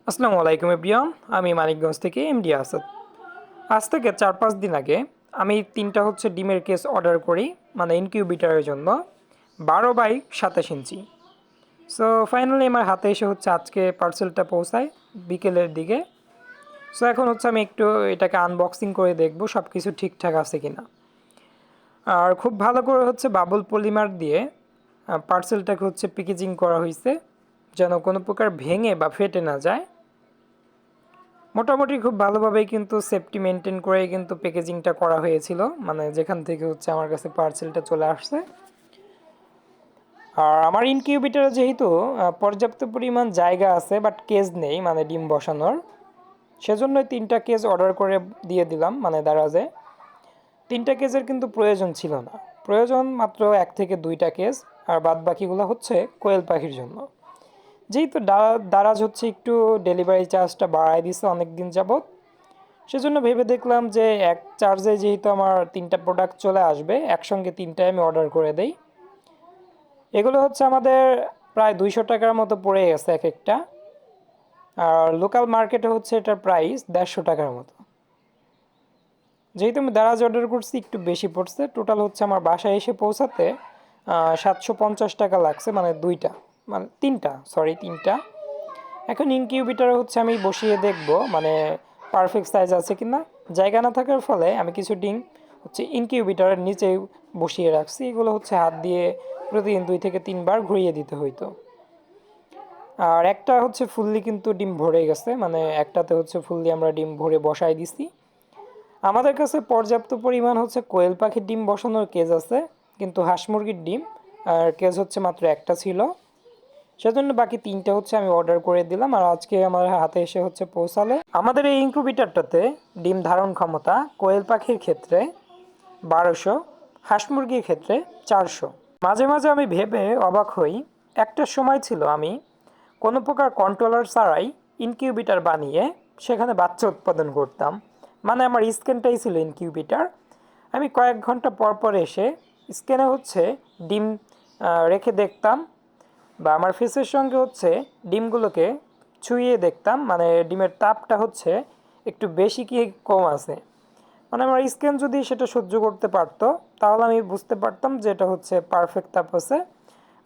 আসসালামু আলাইকুম এভরিওয়ান। আমি মানিকগঞ্জ থেকে এমডি আসাদ। আজ থেকে 4-5 দিন আগে আমি 3টা ডিমের কেস অর্ডার করি, মানে ইনকিউবেটরের জন্য 12 বাই 27 ইঞ্চি। সো ফাইনালি আমার হাতে এসে আজকে পার্সেলটা পৌঁছায় বিকেলের দিকে। সো এখন আমি একটু এটাকে আনবক্সিং করে দেখব সব কিছু ঠিকঠাক আছে কিনা। আর খুব ভালো করে বাবল পলিমার দিয়ে পার্সেলটাকে প্যাকেজিং করা হয়েছে, যেন কোনো প্রকার ভেঙে বা ফেটে না যায়। মোটামুটি খুব ভালোভাবেই কিন্তু সেফটি মেনটেন করেই কিন্তু প্যাকেজিংটা করা হয়েছিল, মানে যেখান থেকে আমার কাছে পার্সেলটা চলে আসছে। আর আমার ইনকিউবেটরে যেহেতু পর্যাপ্ত পরিমাণ জায়গা আছে বাট কেজ নেই, মানে ডিম বসানোর, সেজন্যই 3টা কেজ অর্ডার করে দিয়ে দিলাম, মানে দারাজে। 3টা কেজের কিন্তু প্রয়োজন ছিল না, প্রয়োজন মাত্র 1 থেকে 2টা কেজ, আর বাদ বাকিগুলো কোয়েল পাখির জন্য। যেহেতু দারাজ একটু ডেলিভারি চার্জটা বাড়ায় দিছে অনেক দিন যাবত, সেজন্য ভেবে দেখলাম যে এক চার্জে যেহেতু আমার 3টা প্রোডাক্ট চলে আসবে, একসঙ্গে 3টাই আমি অর্ডার করে দেই। এগুলো আমাদের প্রায় 200 টাকার মতো পড়ে গেছে এক একটা। আর লোকাল মার্কেটে এটার প্রাইস 150 টাকার মতো। যেহেতু আমি দারাজ অর্ডার করছি একটু বেশি পড়ছে, টোটাল আমার বাসায় এসে পৌঁছাতে 750 টাকা লাগছে, মানে দুইটা, মানে তিনটা। এখন ইনকিউবেটরে আমি বসিয়ে দেখব, মানে পারফেক্ট সাইজ আছে কিনা। জায়গা না থাকার ফলে আমি কিছু ডিম ইনকিউবেটরের নিচে বসিয়ে রাখছি। এগুলো হাত দিয়ে প্রতিদিন 2 থেকে 3 বার ঘুরিয়ে দিতে হইতো। আর একটা ফুললি কিন্তু ডিম ভরে গেছে, মানে একটাতে ফুললি আমরা ডিম ভরে বসাই দিছি। আমাদের কাছে পর্যাপ্ত পরিমাণ কোয়েল পাখির ডিম বসানোর কেজ আছে, কিন্তু হাঁস মুরগির ডিম আর কেজ মাত্র একটা ছিল। সেজন্য বাকি 3টা আমি অর্ডার করে দিলাম, আর আজকে আমার হাতে এসে পৌঁছালো। আমাদের এই ইনকিউবেটরটাতে ডিম ধারণ ক্ষমতা কোয়েল পাখির ক্ষেত্রে 1200, হাঁস মুরগির ক্ষেত্রে 400। মাঝে মাঝে আমি ভেবে অবাক হই, একটা সময় ছিল আমি কোনো প্রকার কন্ট্রোলার ছাড়াই ইনকিউবেটর বানিয়ে সেখানে বাচ্চা উৎপাদন করতাম। মানে আমার স্ক্যানটাই ছিল ইনকিউবেটর। আমি কয়েক ঘন্টা পর পর এসে স্ক্যানে ডিম রেখে দেখতাম, বা আমার ফেসের সঙ্গে ডিমগুলোকে ছুঁয়ে দেখতাম, মানে ডিমের তাপটা একটু বেশি কি কম আছে। মানে আমার স্ক্যান যদি সেটা সহ্য করতে পারতো, তাহলে আমি বুঝতে পারতাম যে এটা পারফেক্ট তাপ আছে।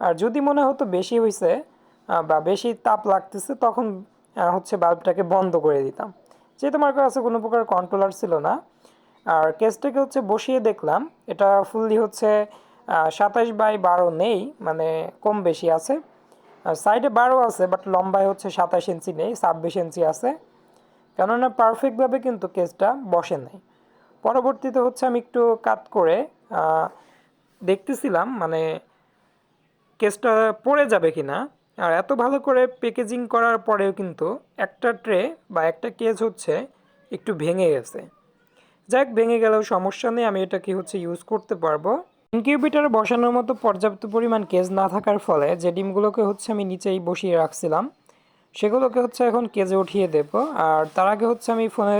আর যদি মনে হতো বেশি হয়েছে বা বেশি তাপ লাগতেছে, তখন বাল্বটাকে বন্ধ করে দিতাম। যেহেতু আমার কাছে কোনো প্রকার কন্ট্রোলার ছিল না, আর কেসটাকে বসিয়ে দেখলাম এটা ফুললি 27 বাই 12 নেই, মানে কম বেশি আছে। আর সাইডে 12 আছে, বাট লম্বায় 27 ইঞ্চি নেই, 26 ইঞ্চি আছে। কেননা পারফেক্টভাবে কিন্তু কেসটা বসে নাই। পরবর্তীতে আমি একটু কাট করে দেখতেছিলাম, মানে কেসটা পড়ে যাবে কিনা। আর এত ভালো করে প্যাকেজিং করার পরেও কিন্তু একটা ট্রে বা একটা কেস একটু ভেঙে গেছে। যাক, ভেঙে গেলেও সমস্যা নেই, আমি এটাকে ইউজ করতে পারবো। ইনকিউবেটরে বসানোর মতো পর্যাপ্ত পরিমাণ কেজ না থাকার ফলে যে ডিমগুলোকে আমি নিচেই বসিয়ে রাখছিলাম, সেগুলোকে এখন কেজে উঠিয়ে দেব। আর তার আগে আমি ফোনে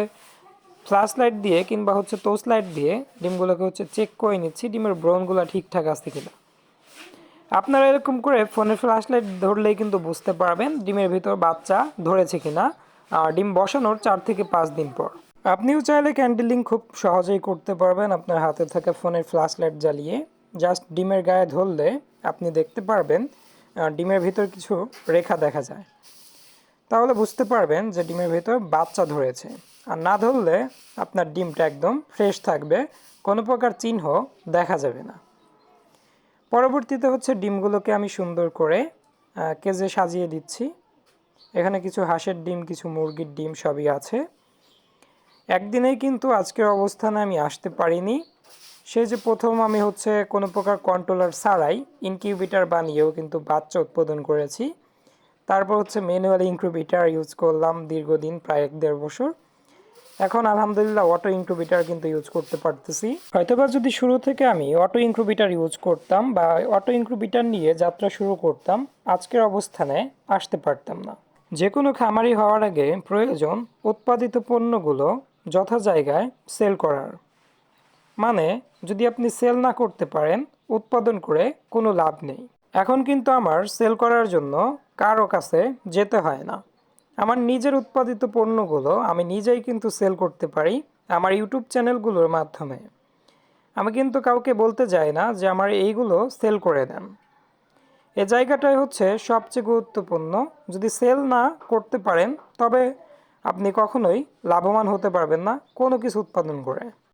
ফ্ল্যাশ লাইট দিয়ে কিংবা টর্চ লাইট দিয়ে ডিমগুলোকে চেক করে নিচ্ছি ডিমের ব্রনগুলো ঠিকঠাক আছে কিনা। আপনারা এরকম করে ফোনের ফ্ল্যাশ লাইট ধরলেই কিন্তু বুঝতে পারবেন ডিমের ভিতর বাচ্চা ধরেছে কিনা, আর ডিম বসানোর 4 থেকে 5 দিন পর। আপনিও চাইলে ক্যান্ডেলিং খুব সহজেই করতে পারবেন আপনার হাতে থাকা ফোনের ফ্ল্যাশ লাইট জ্বালিয়ে। জাস্ট ডিমের গায়ে ধরলে আপনি দেখতে পারবেন ডিমের ভিতর কিছু রেখা দেখা যায়, তাহলে বুঝতে পারবেন যে ডিমের ভিতর বাচ্চা ধরেছে। আর না ধরলে আপনার ডিমটা একদম ফ্রেশ থাকবে, কোনো প্রকার চিহ্ন দেখা যাবে না। পরবর্তীতে ডিমগুলোকে আমি সুন্দর করে কেজে সাজিয়ে দিচ্ছি। এখানে কিছু হাঁসের ডিম, কিছু মুরগির ডিম সবই আছে। একদিনেই কিন্তু আজকের অবস্থানে আমি আসতে পারিনি। সেই যে প্রথম আমি কোনো প্রকার কন্ট্রোলার ছাড়াই ইনকিউবেটর বানিয়েও কিন্তু বাচ্চা উৎপাদন করেছি। তারপর ম্যানুয়াল ইনকিউবেটর ইউজ করলাম দীর্ঘদিন, প্রায় 1-1.5 বছর। এখন আলহামদুলিল্লাহ অটো ইনকিউবেটর কিন্তু ইউজ করতে পারতেছি। হয়তোবা যদি শুরু থেকে আমি অটো ইনকিউবেটর ইউজ করতাম বা অটো ইনকিউবেটর নিয়ে যাত্রা শুরু করতাম, আজকের অবস্থানে আসতে পারতাম না। যে কোনো খামারি হওয়ার আগে প্রয়োজন উৎপাদিত পণ্যগুলো যথা জায়গায় সেল করার। মানে যদি আপনি সেল না করতে পারেন, উৎপাদন করে কোনো লাভ নেই। এখন কিন্তু আমার সেল করার জন্য কারো কাছে যেতে হয় না। আমার নিজের উৎপাদিত পণ্যগুলো আমি নিজেই কিন্তু সেল করতে পারি আমার ইউটিউব চ্যানেলগুলোর মাধ্যমে। আমি কিন্তু কাউকে বলতে যাই না যে আমার এইগুলো সেল করে দেন। এ জায়গাটাই হচ্ছে সবচেয়ে গুরুত্বপূর্ণ। যদি সেল না করতে পারেন তবে আপনি কখনোই লাভবান হতে পারবেন না কোনো কিছু উৎপাদন করে।